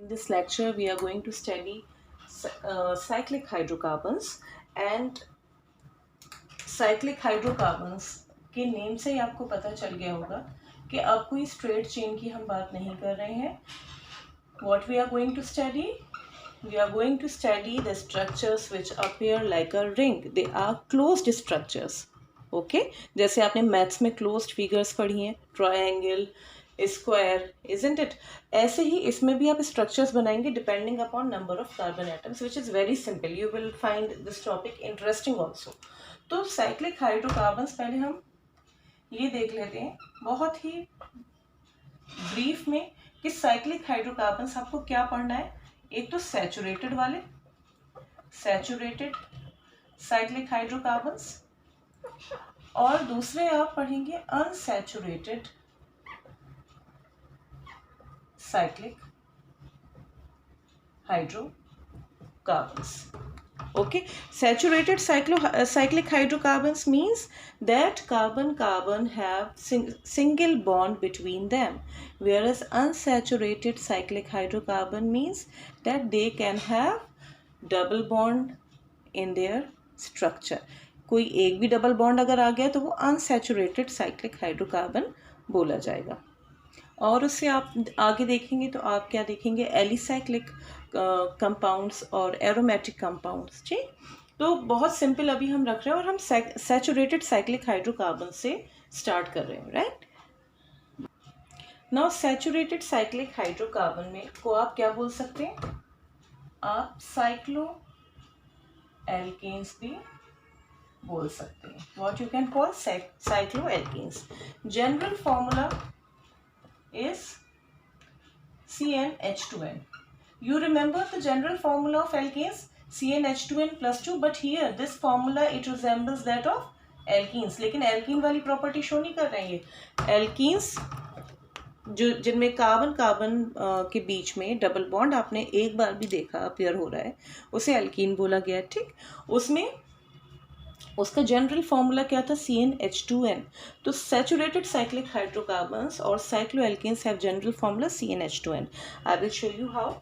In this lecture, we are going to study cyclic hydrocarbons and cyclic hydrocarbons के name से ही आपको पता चल गया होगा कि अब कोई स्ट्रेट चेन की हम बात नहीं कर रहे हैं. What we are going to study? We are going to study the structures which appear like a ring. They are closed structures. Okay? जैसे आपने मैथ्स में closed figures पढ़ी हैं, triangle, square, isn't it? ऐसे ही इसमें भी आप structures बनाएंगे depending upon number of carbon atoms, which is very simple. You will find this topic interesting also. तो cyclic hydrocarbons पहले हम ये देख लेते हैं बहुत ही ब्रीफ में कि साइक्लिक हाइड्रोकार्बन्स आपको क्या पढ़ना है. एक तो सैचुरेटेड वाले, सैचुरेटेड साइक्लिक हाइड्रोकार्बन्स, और दूसरे आप पढ़ेंगे unsaturated cyclic hydrocarbons. Okay, saturated cyclic hydrocarbons means that carbon have single bond between them, whereas unsaturated cyclic hydrocarbon means that they can have double bond in their structure. कोई एक भी double bond अगर आ गया तो वो unsaturated cyclic hydrocarbon बोला जाएगा. और उससे आप आगे देखेंगे तो आप क्या देखेंगे, एलिसाइक्लिक कंपाउंड्स और एरोमेटिक कंपाउंड्स. जी, तो बहुत सिंपल अभी हम रख रहे हैं और हम सैचुरेटेड साइक्लिक हाइड्रोकार्बन से स्टार्ट कर रहे हैं. Right now saturated cyclic hydrocarbon में को आप क्या बोल सकते हैं, आप साइक्लो एल्केन्स भी बोल सकते हैं. What you can call cyclo alkanes. General formula is CnH2n. You remember the general formula of alkanes, CnH2n plus 2, but here this formula it resembles that of alkenes. लेकिन alkene वाली property show नहीं कर रहे हैं. ये alkenes जो जिनमें carbon carbon के बीच में डबल बॉन्ड आपने एक बार भी देखा अपीयर हो रहा है, उसे alkene बोला गया. ठीक, उसमें उसका जनरल फॉर्मूला क्या था, CnH2n. तो सैचुरेटेड साइक्लिक हाइड्रोकार्बन्स और cycloalkenes have general formula CnH2n. I will show you how.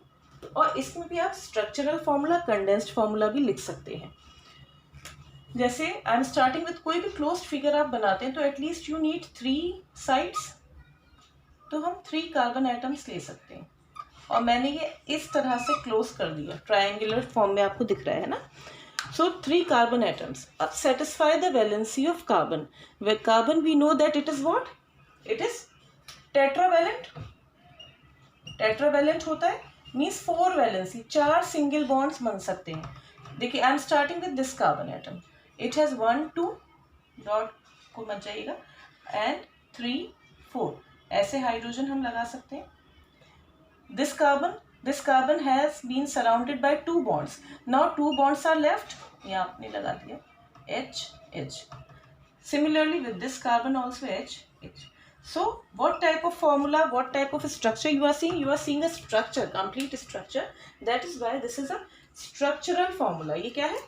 और इसमें भी आप स्ट्रक्चरल फॉर्मूला, कंडेंस्ड फॉर्मूला भी लिख सकते हैं. जैसे आई एम स्टार्टिंग विथ कोई भी क्लोज्ड फिगर आप बनाते हैं तो एटलीस्ट यू नीड 3 साइड्स. तो हम 3 कार्बन एटम्स ले सकते हैं और मैंने ये इस तरह से क्लोज कर दिया, ट्रायंगुलर फॉर्म में आपको दिख रहा है ना. So 3 carbon atoms. अब satisfy the valency of carbon. Where carbon we know that it is what? It is tetravalent. Tetravalent होता है means 4 valency. 4 single bonds बन सकते हैं. देखिए I am starting with this carbon atom. It has 1 2 dot को मत जाइएगा and 3 4. ऐसे हाइड्रोजन हम लगा सकते हैं. This carbon has been surrounded by 2 bonds. Now 2 bonds are left. यहाँ आपने लगा दिया H H. Similarly with this carbon also H H. So what type of formula, what type of structure you are seeing? You are seeing a structure, complete structure. That is why this is a structural formula. ये क्या है?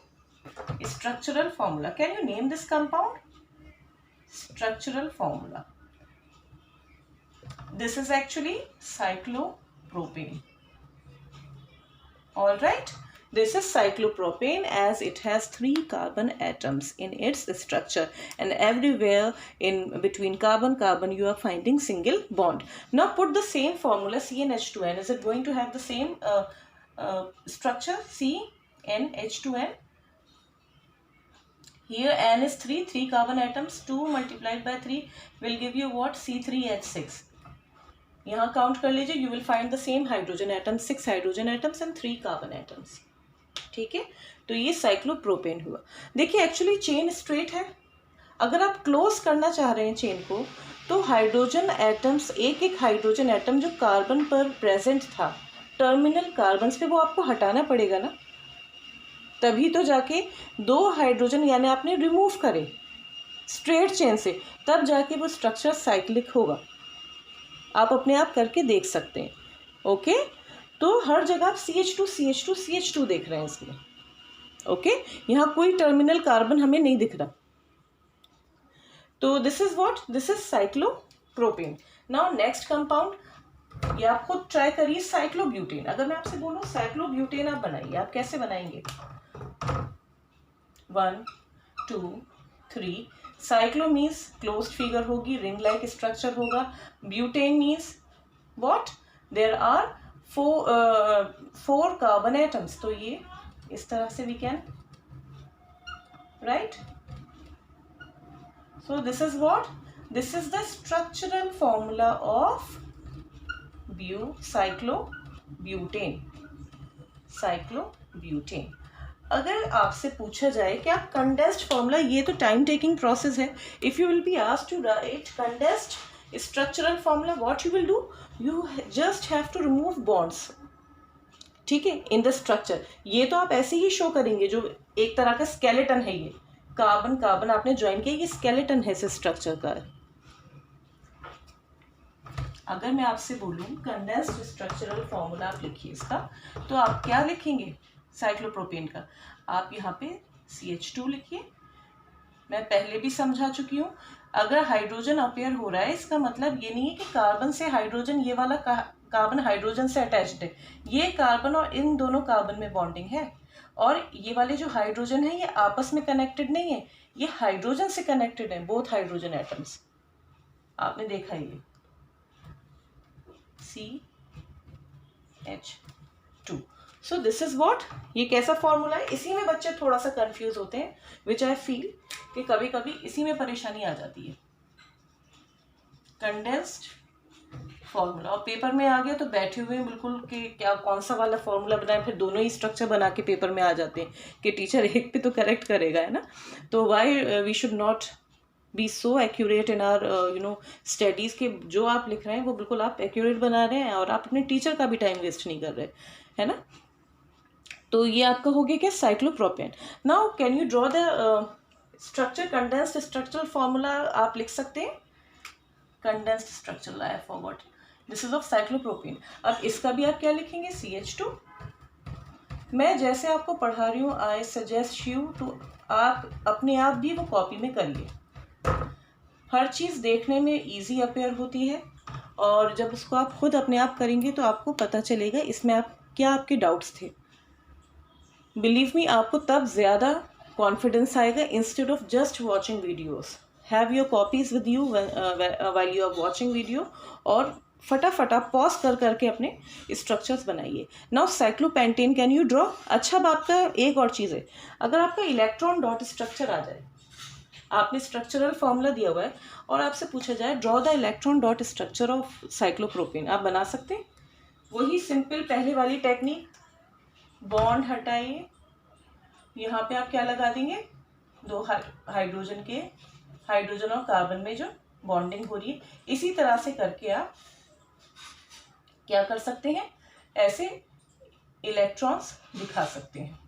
Structural formula. Can you name this compound? Structural formula. This is actually cyclopropane. All right, this is cyclopropane as it has 3 carbon atoms in its structure, and everywhere in between carbon you are finding single bond. Now put the same formula CnH2n. Is it going to have the same structure? CnH2n. Here n is 3 carbon atoms. 2 multiplied by 3 will give you what? C3H6. यहाँ count कर लीजिए, you will find the same hydrogen atoms, 6 hydrogen atoms and 3 carbon atoms. ठीक है, तो ये cyclopropane हुआ. देखिए actually chain straight है. अगर आप क्लोज करना चाह रहे हैं चेन को तो हाइड्रोजन एटम्स, एक एक हाइड्रोजन एटम जो कार्बन पर प्रेजेंट था टर्मिनल कार्बन्स पे, वो आपको हटाना पड़ेगा ना, तभी तो जाके 2 हाइड्रोजन यानी आपने रिमूव करे स्ट्रेट चेन से, तब जाके वो स्ट्रक्चर साइक्लिक होगा. आप अपने आप करके देख सकते हैं. ओके, तो हर जगह आप CH2 CH2 CH2 देख रहे हैं इसमें. ओके, यहाँ कोई टर्मिनल कार्बन हमें नहीं दिख रहा. तो this is what, this is cyclopropane. Now next compound ये आप खुद ट्राई करिए। साइक्लोब्यूटेन, अगर मैं आपसे बोलूँ साइक्लोब्यूटेन आप बनाइए, आप कैसे बनाएंगे? 1 2 3। साइक्लो मीन्स क्लोज्ड फिगर होगी, रिंग लाइक स्ट्रक्चर होगा। Butane means what? There are 4 carbon atoms. तो ये इस तरह से we can write. So this is what? This is the structural formula of cyclobutane. Cyclobutane. अगर आपसे पूछा जाए कि आप कंडेंस्ड फॉर्मूला, ये तो टाइम टेकिंग प्रोसेस है, if you will be asked to write condensed structural formula, what you will do? You just have to remove bonds, ठीक है, इन द स्ट्रक्चर। ये तो आप ऐसे ही शो करेंगे, जो एक तरह का स्केलेटन है, ये कार्बन कार्बन आपने ज्वाइन किया, ये स्केलेटन है इस स्ट्रक्चर का। अगर मैं आपसे बोलूं कंडेंस्ड स्ट्रक्चरल फॉर्मूला आप लिखिए इसका, तो आप क्या लिखेंगे? साइक्लोप्रोपेन का आप यहाँ पे CH2 लिखिए। मैं पहले भी समझा चुकी हूँ, अगर हाइड्रोजन अपेयर हो रहा है, इसका मतलब ये नहीं है कि कार्बन से हाइड्रोजन, ये वाला कार्बन हाइड्रोजन से अटैच्ड है। ये कार्बन और इन दोनों कार्बन में बॉन्डिंग है, और ये वाले जो हाइड्रोजन है ये आपस में कनेक्टेड नहीं है, ये हाइड्रोजन से कनेक्टेड है, बोथ हाइड्रोजन एटम्स। आपने देखा ये CH2। So this is what, ये कैसा फॉर्मूला है? इसी में बच्चे थोड़ा सा कंफ्यूज होते हैं, विच आई फील कि कभी कभी इसी में परेशानी आ जाती है। कंडेंस्ड फॉर्मूला, और पेपर में आ गया तो बैठे हुए बिल्कुल कि क्या कौन सा वाला फॉर्मूला बनाए, फिर दोनों ही स्ट्रक्चर बना के पेपर में आ जाते हैं कि टीचर एक पे तो करेक्ट करेगा, है ना। तो why we should not be so accurate in our studies के जो आप लिख रहे हैं वो बिल्कुल आप एक्यूरेट बना रहे हैं, और आप अपने टीचर का भी टाइम वेस्ट नहीं कर रहे, है ना। तो ये आपका हो गया क्या? Cyclopropane. Now can you draw the structure, condensed structural formula आप लिख सकते हैं। Condensed structural, I forgot, this is of cyclopropane. अब इसका भी आप क्या लिखेंगे? CH2। मैं जैसे आपको पढ़ा रही हूँ, आई सजेस्ट यू टू, आप अपने आप भी वो कॉपी में करिए। हर चीज़ देखने में इजी अपेयर होती है, और जब उसको आप खुद अपने आप करेंगे तो आपको पता चलेगा इसमें आप क्या आपके डाउट्स थे। बिलीव मी, आपको तब ज़्यादा कॉन्फिडेंस आएगा instead of just watching videos. Have your copies with you while you are watching video, और फटाफट आप पॉज कर करके अपने स्ट्रक्चर्स बनाइए। Now cyclopentane, can you draw? अच्छा, अब आपका एक और चीज़ है, अगर आपका इलेक्ट्रॉन डॉट स्ट्रक्चर आ जाए, आपने स्ट्रक्चरल फॉर्मूला दिया हुआ है और आपसे पूछा जाए draw the electron dot structure of cyclopropane, आप बना सकते हैं? वही सिंपल पहले वाली टेक्निक, बॉन्ड हटाइए, यहाँ पे आप क्या लगा देंगे? दो हाइड्रोजन के, हाइड्रोजन और कार्बन में जो बॉन्डिंग हो रही है, इसी तरह से करके आप क्या कर सकते हैं? ऐसे इलेक्ट्रॉन्स दिखा सकते हैं।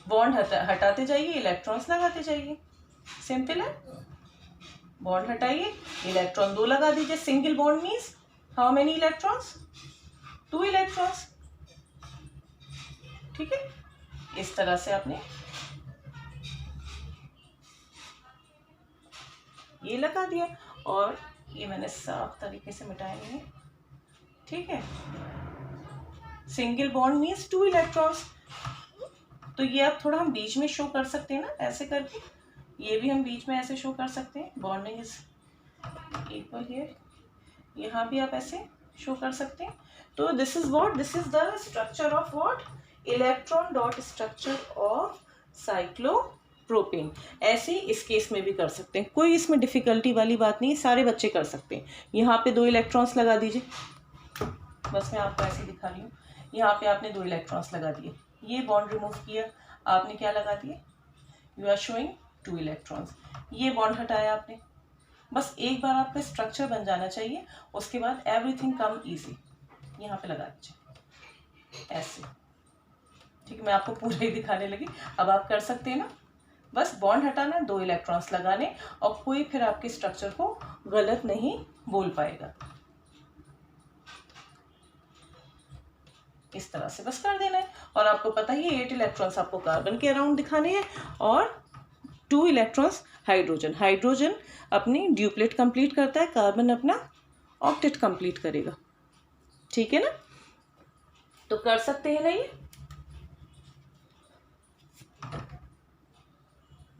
बॉन्ड हटाते जाइए, इलेक्ट्रॉन्स लगाते जाइए, सिंपल है। बॉन्ड हटाइए, इलेक्ट्रॉन 2 लगा दीजिए। Single bond means how many electrons? 2 electrons, ठीक है। इस तरह से आपने ये लगा दिया, और ये मैंने साफ तरीके से मिटाया नहीं, ठीक है। सिंगल बॉन्ड मीन्स 2 इलेक्ट्रॉन्स, तो ये आप थोड़ा हम बीच में शो कर सकते हैं ना, ऐसे करके, ये भी हम बीच में ऐसे शो कर सकते हैं। बॉन्डिंग इज इक्वल हियर, यहाँ भी आप ऐसे शो कर सकते हैं। तो this is what, this is the structure of what? Electron dot structure of cyclopropane. ऐसे इस केस में भी कर सकते हैं, कोई इसमें डिफिकल्टी वाली बात नहीं, सारे बच्चे कर सकते हैं। यहाँ पे 2 इलेक्ट्रॉन्स लगा दीजिए, बस मैं आपको ऐसे दिखा रही हूँ। यहाँ पे आपने 2 इलेक्ट्रॉन्स लगा दिए, ये बॉन्ड रिमूव किया, आपने क्या लगा दिए? You are showing 2 electrons. ये बॉन्ड हटाया आपने, बस एक बार आपका स्ट्रक्चर बन जाना चाहिए, उसके बाद एवरीथिंग कम इजी। यहाँ पे लगा दीजिए ऐसे, ठीक है। मैं आपको पूरा ही दिखाने लगी, अब आप कर सकते हैं ना। बस बॉन्ड हटाना, 2 इलेक्ट्रॉन्स लगाने, और कोई फिर आपके स्ट्रक्चर को गलत नहीं बोल पाएगा। इस तरह से बस कर देना है, और आपको पता ही 8 इलेक्ट्रॉन्स आपको कार्बन के अराउंड दिखाने हैं, और 2 इलेक्ट्रॉन्स हाइड्रोजन। हाइड्रोजन अपनी ड्यूप्लेट कंप्लीट करता है, कार्बन अपना ऑक्टेट कंप्लीट करेगा। ठीक है ना, तो कर सकते हैं ना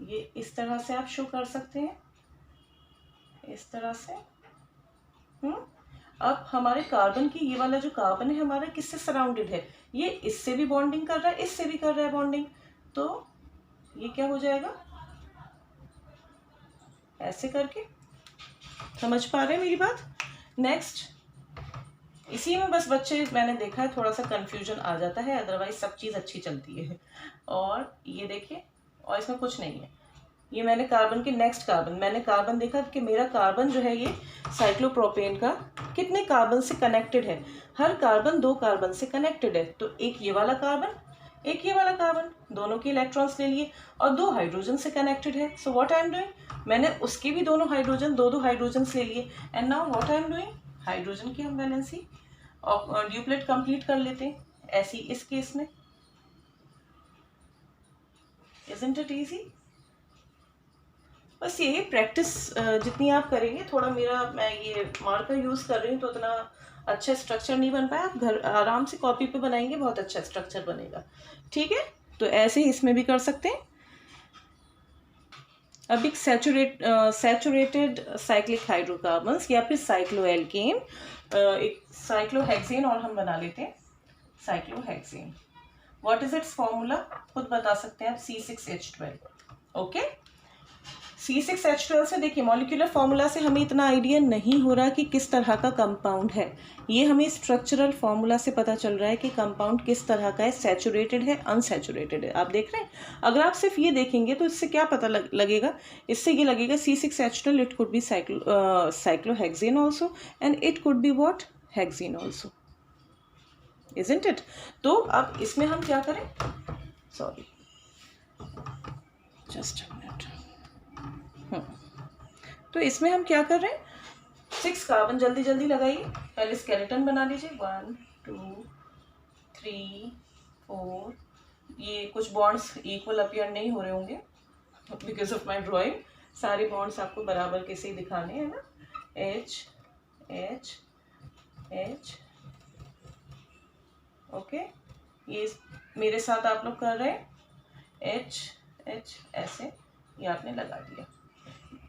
ये इस तरह से आप शो कर सकते हैं, इस तरह से। अब हमारे कार्बन की, ये वाला जो कार्बन है हमारा किससे सराउंडेड है, ये इससे भी बॉन्डिंग कर रहा है, इससे भी कर रहा है बॉन्डिंग, तो ये क्या हो जाएगा, ऐसे करके। समझ पा रहे हैं मेरी बात? नेक्स्ट, इसी में बस बच्चे, मैंने देखा है थोड़ा सा कंफ्यूजन आ जाता है, अदरवाइज सब चीज़ अच्छी चलती है। और ये देखिए, और इसमें कुछ नहीं है, ये मैंने कार्बन के नेक्स्ट कार्बन, मैंने कार्बन देखा कि मेरा कार्बन जो है ये साइक्लोप्रोपेन का कितने कार्बन से कनेक्टेड है, हर कार्बन 2 कार्बन से कनेक्टेड है, तो एक ये वाला कार्बन, एक ये वाला कार्बन, दोनों के इलेक्ट्रॉन्स ले लिए और 2 हाइड्रोजन से कनेक्टेड है। So what I am doing, मैंने उसके भी दोनों हाइड्रोजन, 2 हाइड्रोजन ले लिए, and now what I am doing, hydrogen की हम वैलेंसी और ड्यूप्लेट कंप्लीट कर लेते हैं, ऐसी इस केस में। Isn't it easy? बस यही प्रैक्टिस जितनी आप करेंगे, थोड़ा मेरा, मैं ये मार्कर यूज़ कर रही हूँ तो उतना अच्छा स्ट्रक्चर नहीं बन पाया, आप घर आराम से कॉपी पे बनाएंगे, बहुत अच्छा स्ट्रक्चर बनेगा। ठीक है, तो ऐसे ही इसमें भी कर सकते हैं। अब एक सैचुरेटेड साइक्लिक हाइड्रोकार्बन्स या फिर साइक्लोएल्केन, एक साइक्लोहेक्सेन और हम बना लेते हैं cyclohexane. What is it's formula, खुद बता सकते हैं आप, C6H12। ओके, C6H12 से देखिए मॉलिक्यूलर फॉर्मूला से हमें इतना आइडिया नहीं हो रहा कि किस तरह का कंपाउंड है, ये हमें स्ट्रक्चरल फॉर्मूला से पता चल रहा है कि कंपाउंड किस तरह का है, सैचुरेटेड है, अनसैचुरेटेड है। आप देख रहे हैं, अगर आप सिर्फ ये देखेंगे तो इससे क्या पता लगेगा, इससे ये लगेगा C6H12 it could be cyclohexane also and it could be what, hexane also, isn't it? तो अब इसमें हम क्या करें, सॉरी जस्ट अ मिनट, तो इसमें हम क्या कर रहे हैं, 6 कार्बन जल्दी जल्दी लगाइए, पहले स्केलेटन बना लीजिए, 1 2 3 4, ये कुछ बॉन्ड्स इक्वल अपीयर नहीं हो रहे होंगे बिकॉज ऑफ माई ड्राइंग, सारे बॉन्ड्स आपको बराबर कैसे ही दिखाने हैं ना, H H H, ओके, ये मेरे साथ आप लोग कर रहे हैं, H H ऐसे, ये आपने लगा दिया।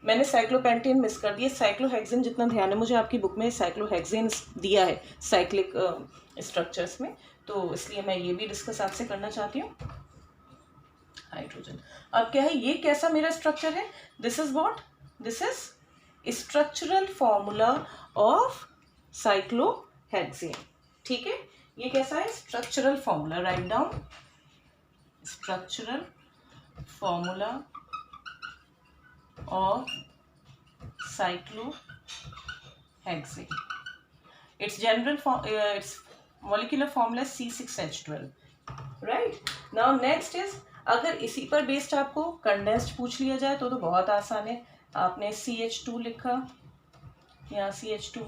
मैंने साइक्लोपेंटेन मिस कर दिया, साइक्लोहेक्सेन जितना ध्यान है मुझे आपकी बुक में साइक्लोहेक्सेन दिया है साइक्लिक स्ट्रक्चर्स में, तो इसलिए मैं ये भी डिस्कस आपसे करना चाहती हूँ। हाइड्रोजन, अब क्या है, ये कैसा मेरा स्ट्रक्चर है, this is what, this is structural formula of cyclohexane. ठीक है, ये कैसा है, structural formula, write down structural formula of cyclohexane. Its general form, its molecular formula is C6H12. Right? Now next is, अगर इसी पर बेस्ड आपको कंडेंस्ड पूछ लिया जाए तो बहुत आसान है, आपने CH2 लिखा, यहाँ CH2,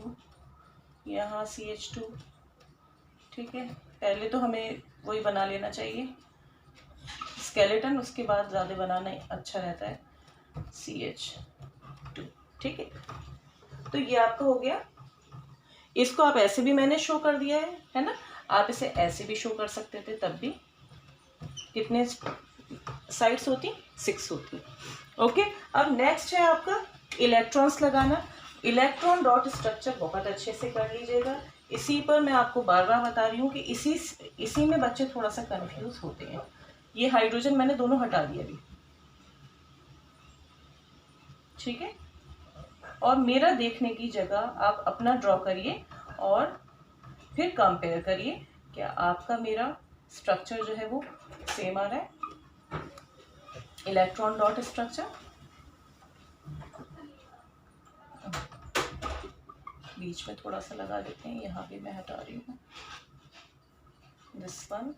यहाँ CH2, ठीक है, पहले तो हमें वही बना लेना चाहिए स्केलेटन, उसके बाद ज़्यादा बनाना अच्छा रहता है, CH2, ठीक है, तो ये आपका हो गया। इसको आप ऐसे भी मैंने शो कर दिया है ना, आप इसे ऐसे भी शो कर सकते थे, तब भी कितने साइड्स होती, 6 होती। ओके, अब नेक्स्ट है आपका इलेक्ट्रॉन्स लगाना, इलेक्ट्रॉन डॉट स्ट्रक्चर बहुत अच्छे से कर लीजिएगा, इसी पर मैं आपको बार बार बता रही हूँ कि इसी में बच्चे थोड़ा सा कंफ्यूज होते हैं। ये हाइड्रोजन मैंने दोनों हटा दिया अभी, ठीक है, और मेरा देखने की जगह आप अपना ड्रॉ करिए और फिर कंपेयर करिए क्या आपका मेरा स्ट्रक्चर जो है वो सेम आ रहा है, इलेक्ट्रॉन डॉट स्ट्रक्चर। बीच में थोड़ा सा लगा देते हैं, यहाँ भी मैं हटा रही हूँ, this one,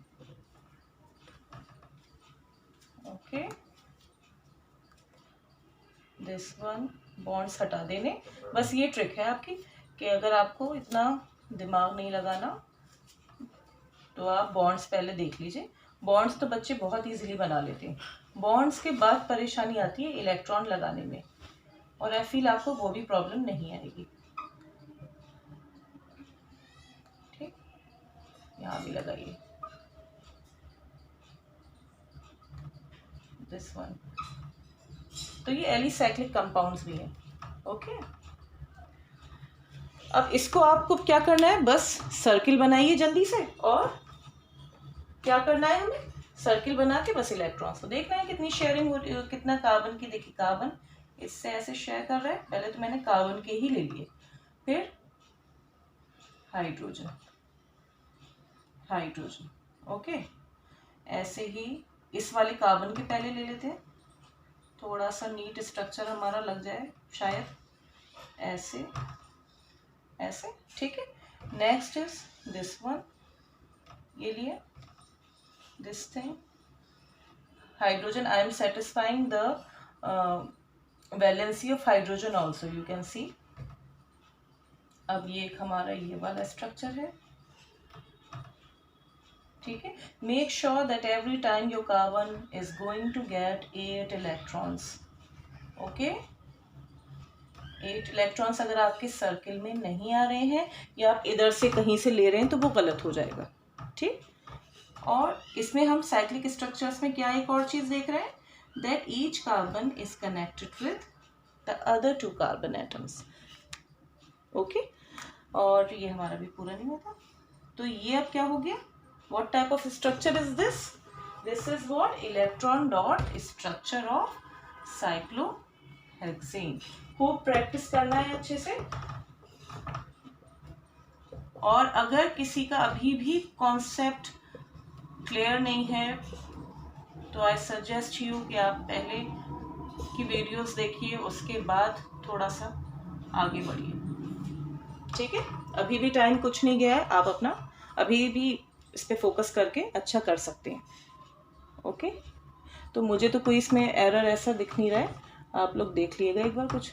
okay, this one, bonds हटा देने। बस ये ट्रिक है आपकी कि अगर आपको इतना दिमाग नहीं लगाना तो आप बॉन्ड्स पहले देख लीजिए, बॉन्ड्स तो बच्चे बहुत इजीली बना लेते हैं, बॉन्ड्स के बाद परेशानी आती है इलेक्ट्रॉन लगाने में, और आई फील आपको वो भी प्रॉब्लम नहीं आएगी, ठीक। यहाँ भी लगाइए, दिस वन। तो ये एलिसाइक्लिक कंपाउंड्स भी हैं। ओके, अब इसको आपको क्या करना है, बस सर्किल बनाइए जल्दी से, और क्या करना है हमें, सर्किल बना के बस इलेक्ट्रॉन्स को देखना है कितनी शेयरिंग हो रही है, कितना कार्बन की। देखिए कार्बन इससे ऐसे शेयर कर रहा है, पहले तो मैंने कार्बन के ही ले लिए, फिर हाइड्रोजन, हाइड्रोजन। ओके, ऐसे ही इस वाले कार्बन के पहले ले लेते हैं, थोड़ा सा नीट स्ट्रक्चर हमारा लग जाए शायद, ऐसे ऐसे, ठीक है। नेक्स्ट इज दिस वन, ये लिए this thing, hydrogen. I am satisfying the valency of hydrogen also, you can see. अब ये एक हमारा ये वाला स्ट्रक्चर है, ठीक है। Make sure that every time your carbon is going to get 8 electrons. Okay, 8 electrons अगर आपके सर्किल में नहीं आ रहे हैं या आप इधर से कहीं से ले रहे हैं तो वो गलत हो जाएगा, ठीक। और इसमें हम साइक्लिक स्ट्रक्चर्स में क्या एक और चीज़ देख रहे हैं, that each carbon is connected with the other 2 carbon atoms. Okay, और ये हमारा भी पूरा नहीं होता, तो ये अब क्या हो गया, what type of structure is this, this is what, electron dot structure of cyclohexane. खूब प्रैक्टिस करना है अच्छे से, और अगर किसी का अभी भी कॉन्सेप्ट क्लियर नहीं है तो आई सजेस्ट यू कि आप पहले की वीडियोस देखिए, उसके बाद थोड़ा सा आगे बढ़िए, ठीक है। अभी भी टाइम कुछ नहीं गया है, आप अपना अभी भी इस पे फोकस करके अच्छा कर सकते हैं। ओके, तो मुझे तो कोई इसमें एरर ऐसा दिख नहीं रहा है, आप लोग देख लीजिएगा एक बार कुछ।